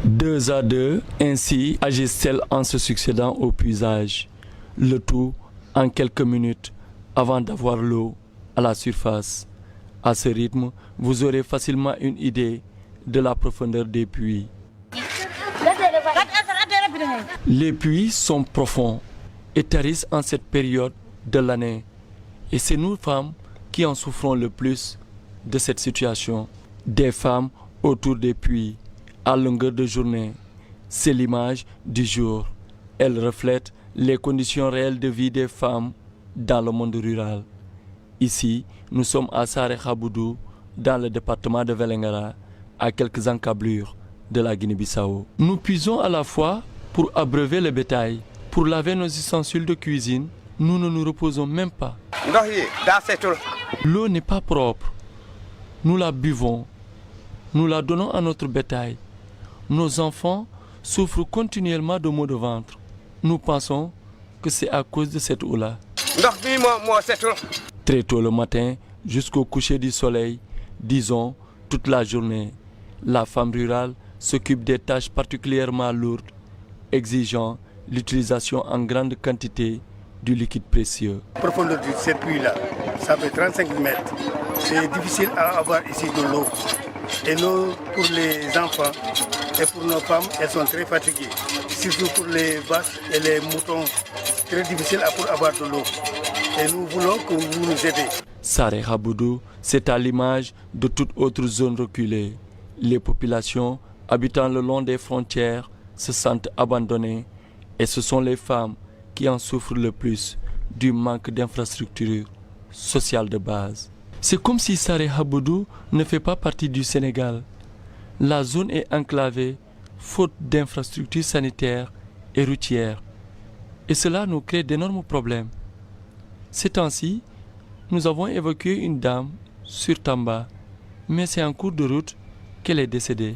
Deux à deux, ainsi agissent-elles en se succédant au puisage. Le tout en quelques minutes avant d'avoir l'eau à la surface. À ce rythme, vous aurez facilement une idée de la profondeur des puits. Les puits sont profonds et tarissent en cette période de l'année. Et c'est nous femmes qui en souffrons le plus de cette situation. Des femmes autour des puits, à longueur de journée. C'est l'image du jour. Elle reflète les conditions réelles de vie des femmes dans le monde rural. Ici, nous sommes à Saré Khaboudou, dans le département de Vélingara, à quelques encablures de la Guinée-Bissau. Nous puisons à la fois pour abreuver le bétail, pour laver nos ustensiles de cuisine. Nous ne nous reposons même pas. L'eau n'est pas propre. Nous la buvons. Nous la donnons à notre bétail. Nos enfants souffrent continuellement de maux de ventre. Nous pensons que c'est à cause de cette eau-là. Très tôt le matin, jusqu'au coucher du soleil, disons toute la journée, la femme rurale s'occupe des tâches particulièrement lourdes, exigeant l'utilisation en grande quantité du liquide précieux. La profondeur de cette puits-là, ça fait 35 mètres. C'est difficile à avoir ici de l'eau. Et l'eau pour les enfants et pour nos femmes, elles sont très fatiguées. Surtout pour les vaches et les moutons, très difficile pour avoir de l'eau. Et nous voulons que vous nous aidez. Saré Khaboudou, c'est à l'image de toute autre zone reculée. Les populations habitant le long des frontières se sentent abandonnées et ce sont les femmes qui en souffrent le plus du manque d'infrastructures sociales de base. C'est comme si Saré Khaboudou ne fait pas partie du Sénégal. La zone est enclavée, faute d'infrastructures sanitaires et routières. Et cela nous crée d'énormes problèmes. Ces temps-ci, nous avons évacué une dame sur Tamba, mais c'est en cours de route qu'elle est décédée.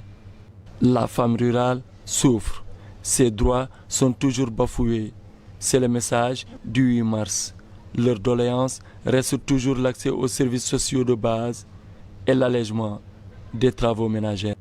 La femme rurale souffre. Ses droits sont toujours bafoués. C'est le message du 8 mars. Leur doléance reste toujours l'accès aux services sociaux de base et l'allègement des travaux ménagers.